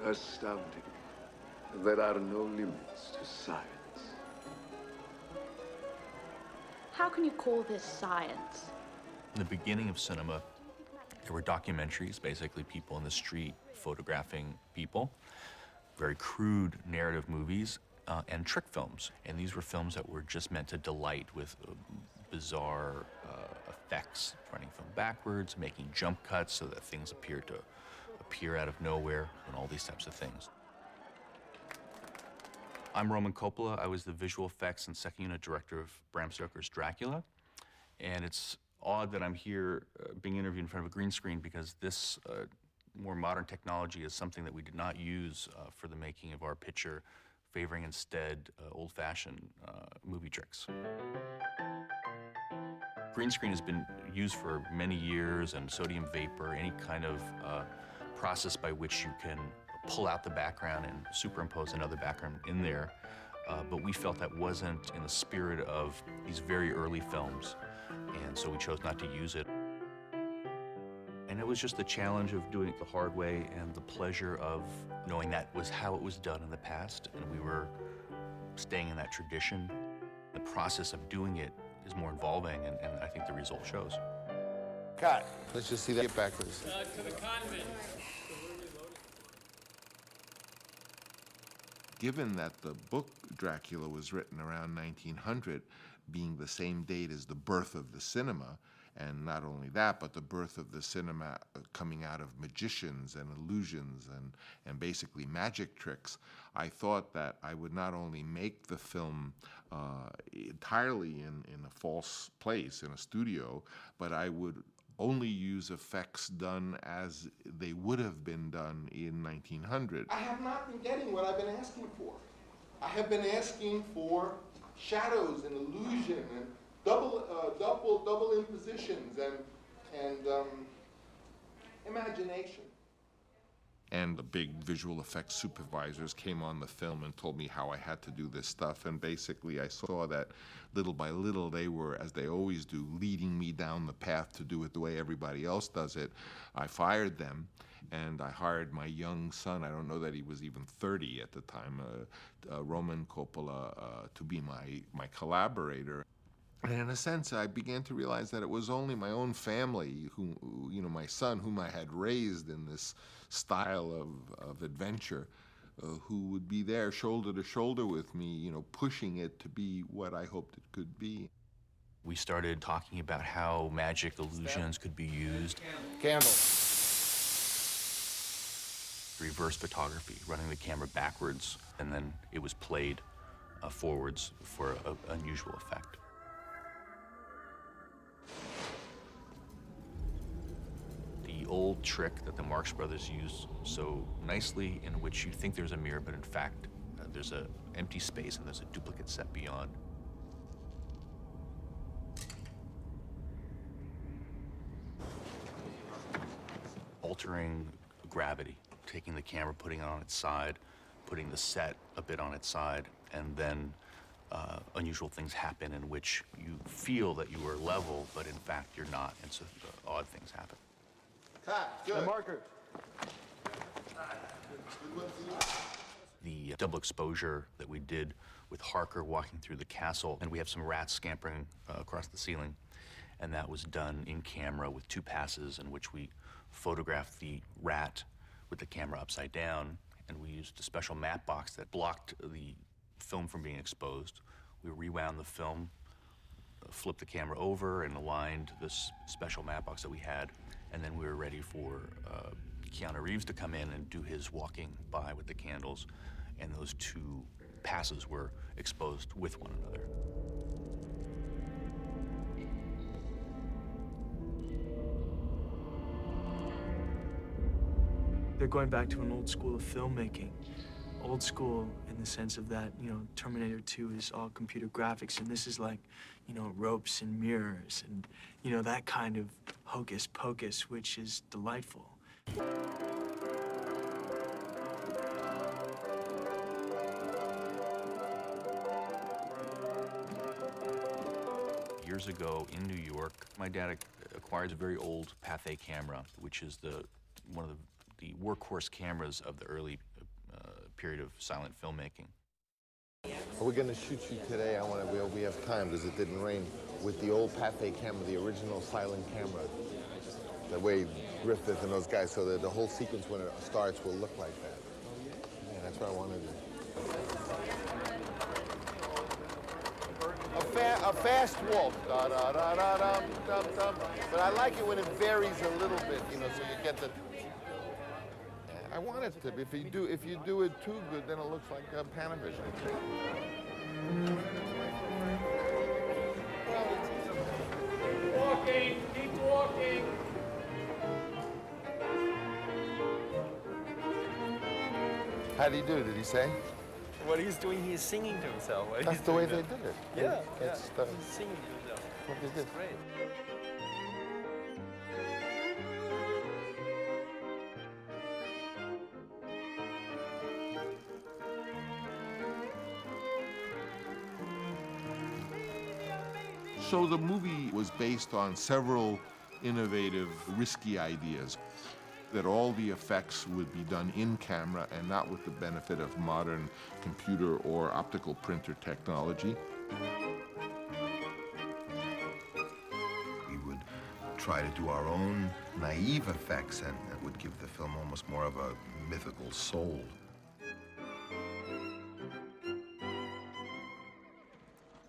Astounding. There are no limits to science. How can you call this science? In the beginning of cinema, there were documentaries, basically people in the street photographing people, very crude narrative movies, and trick films. And these were films that were just meant to delight with bizarre effects, running film backwards, making jump cuts so that things appear to appear out of nowhere, and all these types of things. I'm Roman Coppola. I was the visual effects and second unit director of Bram Stoker's Dracula. And it's odd that I'm here being interviewed in front of a green screen because this more modern technology is something that we did not use for the making of our picture, favoring instead old-fashioned movie tricks. Green screen has been used for many years, and sodium vapor, any kind of process by which you can pull out the background and superimpose another background in there. But we felt that wasn't in the spirit of these very early films, and so we chose not to use it. And it was just the challenge of doing it the hard way and the pleasure of knowing that was how it was done in the past, and we were staying in that tradition. The process of doing it is more involving, and I think the result shows. Cut. Let's just see that. Get back to this. To the convent. Given that the book Dracula was written around 1900, being the same date as the birth of the cinema, and not only that, but the birth of the cinema coming out of magicians and illusions and basically magic tricks, I thought that I would not only make the film entirely in a false place, in a studio, but I would only use effects done as they would have been done in 1900. I have not been getting what I've been asking for. I have been asking for shadows and illusion and double impositions and imagination. And the big visual effects supervisors came on the film and told me how I had to do this stuff. And basically I saw that little by little they were, as they always do, leading me down the path to do it the way everybody else does it. I fired them and I hired my young son, I don't know that he was even 30 at the time, Roman Coppola, to be my collaborator. And in a sense, I began to realize that it was only my own family, who, you know, my son, whom I had raised in this style of adventure, who would be there shoulder to shoulder with me, you know, pushing it to be what I hoped it could be. We started talking about how magic illusions could be used. Candle. Reverse photography, running the camera backwards, and then it was played forwards for an unusual effect. The old trick that the Marx Brothers use so nicely, in which you think there's a mirror, but in fact, there's an empty space and there's a duplicate set beyond. Altering gravity, taking the camera, putting it on its side, putting the set a bit on its side, and then unusual things happen in which you feel that you are level, but in fact you're not, and so odd things happen. Cut. Good. The marker. The double exposure that we did with Harker walking through the castle, and we have some rats scampering across the ceiling, and that was done in camera with 2 passes in which we photographed the rat with the camera upside down, and we used a special matte box that blocked the film from being exposed. We rewound the film, flipped the camera over, and aligned this special matte box that we had, and then we were ready for Keanu Reeves to come in and do his walking by with the candles, and those 2 passes were exposed with one another. They're going back to an old school of filmmaking. Old school in the sense of that, you know, Terminator 2 is all computer graphics, and this is like, you know, ropes and mirrors and, you know, that kind of hocus pocus, which is delightful. Years ago in New York, my dad acquired a very old Pathé camera, which is one of the workhorse cameras of the early period of silent filmmaking. We're going to shoot you today. We have time because it didn't rain, with the old Pathé camera, the original silent camera. The way Griffith and those guys, so that the whole sequence when it starts will look like that. Yeah, that's what I want to do. A fast walk, da da da da dum dum dum. But I like it when it varies a little bit, you know, so you get the. I want it to. If you do it too good, then it looks like Panavision. Walking, keep walking. How did he do it? Did he say? What he's doing, he's singing to himself. That's the way they did it. Yeah, It's he's singing to himself. what they did. Great. So the movie was based on several innovative, risky ideas. That all the effects would be done in camera and not with the benefit of modern computer or optical printer technology. We would try to do our own naive effects, and that would give the film almost more of a mythical soul.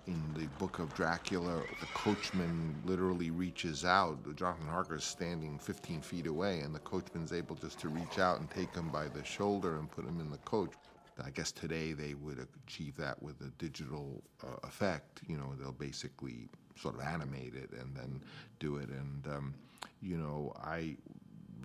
In the book of Dracula, the coachman literally reaches out. Jonathan Harker is standing 15 feet away, and the coachman's able just to reach out and take him by the shoulder and put him in the coach. I guess today they would achieve that with a digital effect. You know, they'll basically sort of animate it and then do it. And, you know, I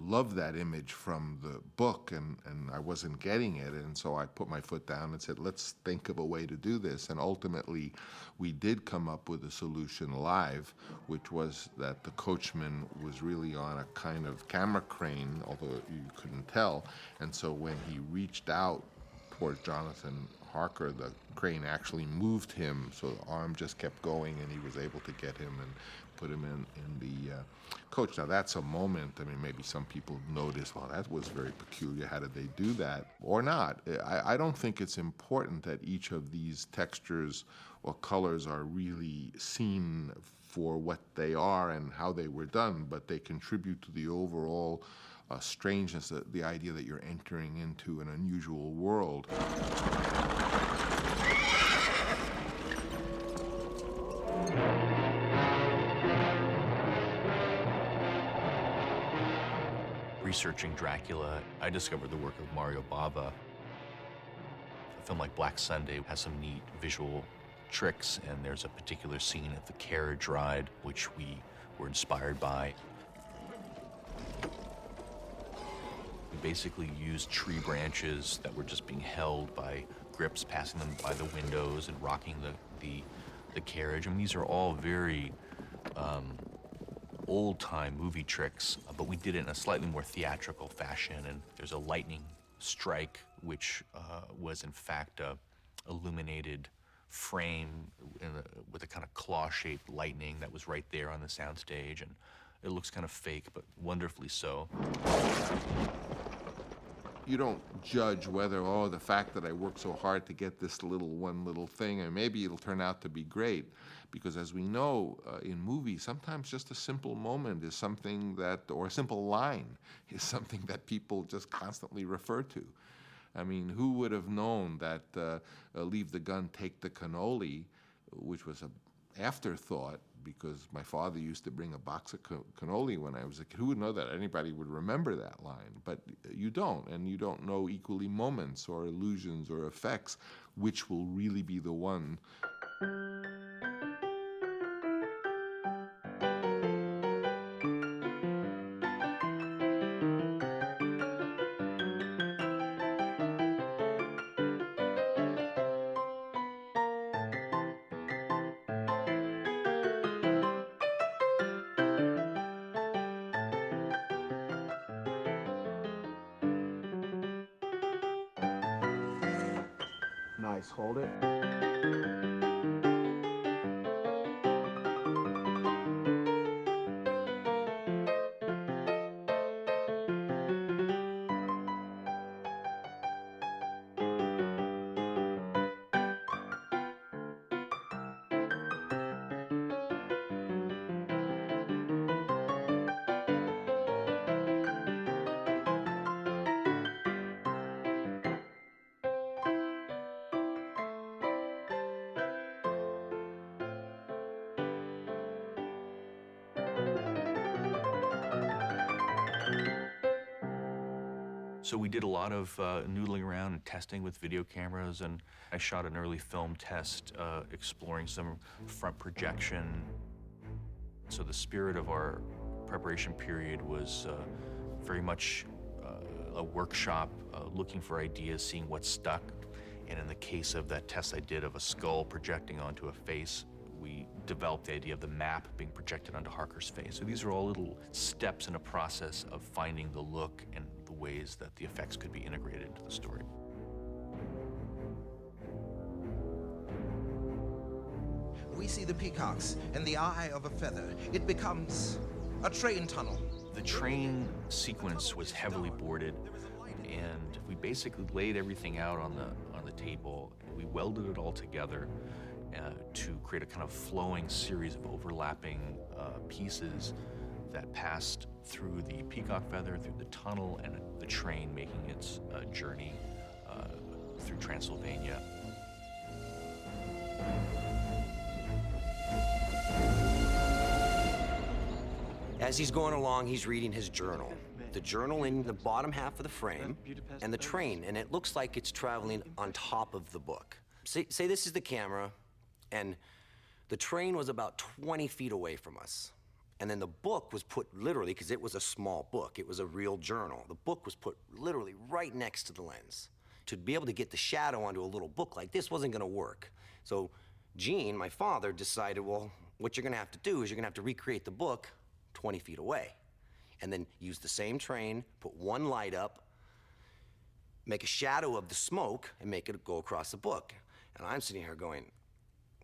loved that image from the book, and I wasn't getting it, and so I put my foot down and said, let's think of a way to do this. And ultimately, we did come up with a solution live, which was that the coachman was really on a kind of camera crane, although you couldn't tell. And so when he reached out towards Jonathan Harker, the crane actually moved him, so the arm just kept going, and he was able to get him and put him in the coach. Now that's a moment, I mean, maybe some people notice, well, that was very peculiar, how did they do that? Or not. I don't think it's important that each of these textures or colors are really seen for what they are and how they were done, but they contribute to the overall strangeness, the idea that you're entering into an unusual world. Researching Dracula, I discovered the work of Mario Bava. A film like Black Sunday has some neat visual tricks, and there's a particular scene at the carriage ride which we were inspired by. We basically used tree branches that were just being held by grips, passing them by the windows and rocking the carriage. I mean, these are all very old-time movie tricks, but we did it in a slightly more theatrical fashion. And there's a lightning strike, which was in fact a illuminated frame with a kind of claw-shaped lightning that was right there on the soundstage, and it looks kind of fake, but wonderfully so. You don't judge whether, oh, the fact that I worked so hard to get this one little thing, and maybe it'll turn out to be great. Because as we know in movies, sometimes just a simple moment is something that, or a simple line is something that people just constantly refer to. I mean, who would have known that leave the gun, take the cannoli, which was an afterthought, because my father used to bring a box of cannoli when I was a kid. Who would know that anybody would remember that line? But you don't, and you don't know equally moments or illusions or effects, which will really be the one. Nice, hold it. So we did a lot of noodling around and testing with video cameras, and I shot an early film test exploring some front projection. So the spirit of our preparation period was very much a workshop, looking for ideas, seeing what stuck. And in the case of that test I did of a skull projecting onto a face, we developed the idea of the map being projected onto Harker's face. So these are all little steps in a process of finding the look and the ways that the effects could be integrated into the story. We see the peacocks in the eye of a feather. It becomes a train tunnel. The train sequence was heavily boarded, and we basically laid everything out on the table. We welded it all together to create a kind of flowing series of overlapping pieces that passed through the peacock feather, through the tunnel, and the train making its journey through Transylvania. As he's going along, he's reading his journal. The journal in the bottom half of the frame, and the train, and it looks like it's traveling on top of the book. Say this is the camera, and the train was about 20 feet away from us. And then the book was put literally, because it was a small book, it was a real journal. The book was put literally right next to the lens. To be able to get the shadow onto a little book like this wasn't gonna work. So Gene, my father, decided, well, what you're gonna have to do is you're gonna have to recreate the book 20 feet away. And then use the same train, put one light up, make a shadow of the smoke, and make it go across the book. And I'm sitting here going,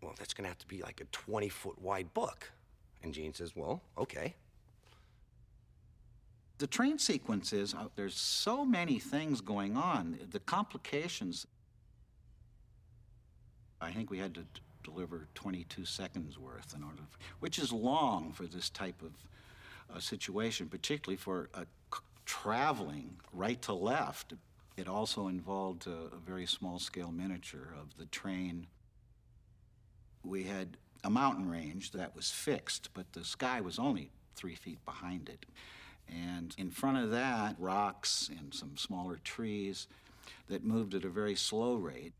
well, that's gonna have to be like a 20-foot wide book. And Gene says, well, okay. The train sequence is, there's so many things going on. The complications, I think we had to deliver 22 seconds worth in order, which is long for this type of situation, particularly for traveling right to left. It also involved a very small-scale miniature of the train. We had a mountain range that was fixed, but the sky was only 3 feet behind it. And in front of that, rocks and some smaller trees that moved at a very slow rate.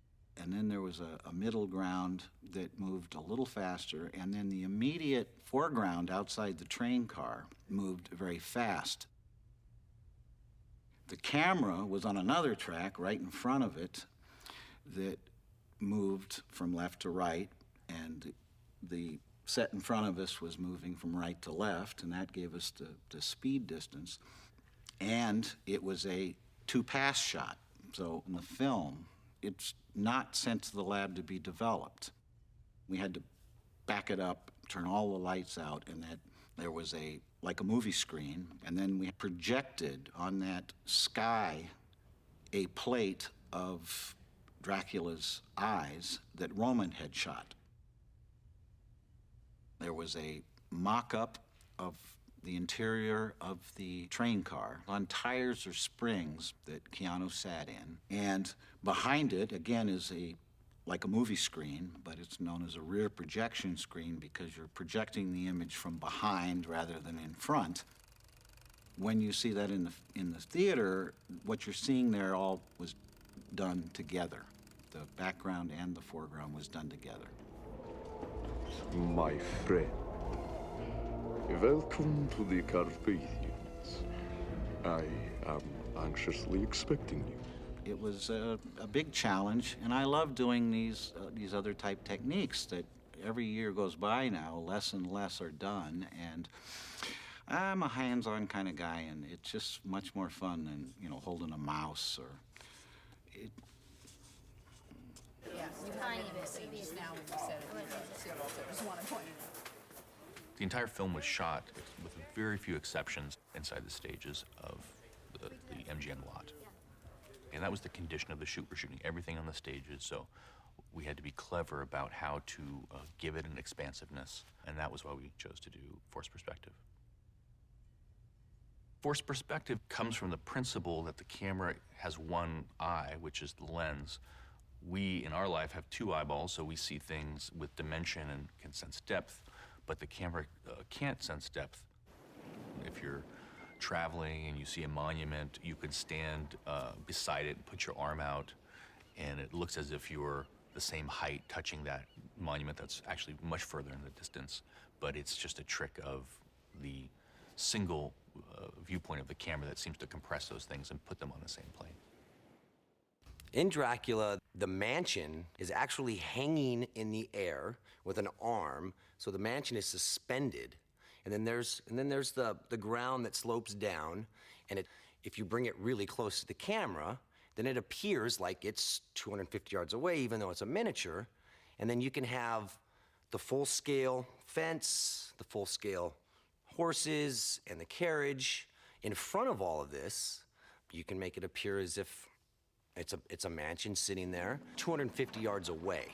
And then there was a middle ground that moved a little faster, and then the immediate foreground outside the train car moved very fast. The camera was on another track right in front of it that moved from left to right, and the set in front of us was moving from right to left, and that gave us the speed distance. And it was a two-pass shot. So in the film, it's not sent to the lab to be developed. We had to back it up, turn all the lights out, and that there was like a movie screen, and then we projected on that sky a plate of Dracula's eyes that Roman had shot. There was a mock-up of the interior of the train car on tires or springs that Keanu sat in. And behind it, again, is like a movie screen, but it's known as a rear projection screen because you're projecting the image from behind rather than in front. When you see that in the theater, what you're seeing there all was done together. The background and the foreground was done together. My friend, welcome to the Carpathians. I am anxiously expecting you. It was a big challenge, and I love doing these other type techniques that every year goes by now, less and less are done, and I'm a hands-on kind of guy, and it's just much more fun than, holding a mouse or... The entire film was shot, with very few exceptions, inside the stages of the MGM lot. And that was the condition of the shoot. We're shooting everything on the stages, so we had to be clever about how to give it an expansiveness, and that was why we chose to do forced perspective. Forced perspective comes from the principle that the camera has one eye, which is the lens. We, in our life, have two eyeballs, so we see things with dimension and can sense depth, but the camera can't sense depth. If you're traveling and you see a monument, you could stand beside it and put your arm out, and it looks as if you're the same height touching that monument that's actually much further in the distance, but it's just a trick of the single viewpoint of the camera that seems to compress those things and put them on the same plane. In Dracula, the mansion is actually hanging in the air with an arm, so the mansion is suspended, and then there's the ground that slopes down, and if you bring it really close to the camera, then it appears like it's 250 yards away, even though it's a miniature, and then you can have the full-scale fence, the full-scale horses, and the carriage in front of all of this. You can make it appear as if it's a mansion sitting there 250 yards away.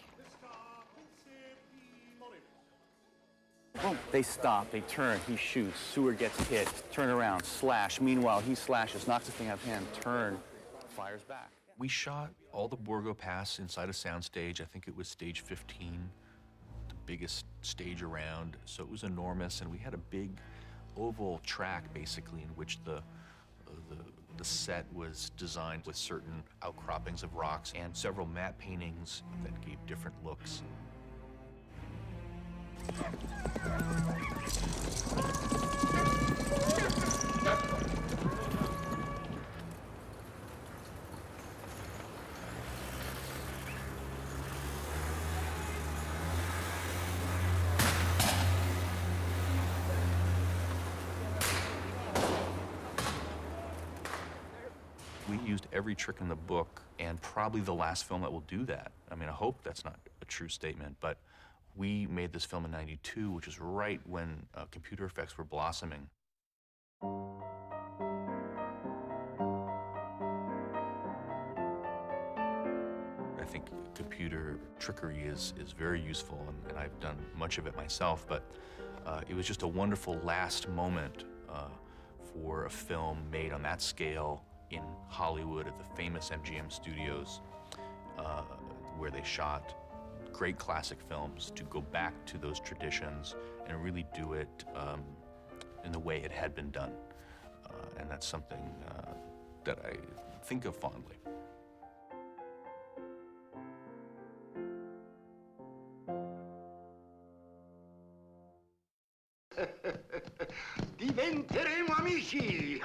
Boom. They stop, they turn, he shoots, Sewer gets hit, turn around, slash. Meanwhile, he slashes, knocks the thing out of hand, turn, fires back. We shot all the Borgo Pass inside a soundstage. I think it was stage 15, the biggest stage around, so it was enormous, and we had a big oval track, basically, in which the set was designed with certain outcroppings of rocks and several matte paintings that gave different looks. We used every trick in the book, and probably the last film that will do that. I mean, I hope that's not a true statement, but we made this film in '92, which is right when computer effects were blossoming. I think computer trickery is very useful, and I've done much of it myself, but it was just a wonderful last moment for a film made on that scale in Hollywood at the famous MGM studios, where they shot great classic films, to go back to those traditions and really do it in the way it had been done. And that's something that I think of fondly. Diventeremo amici!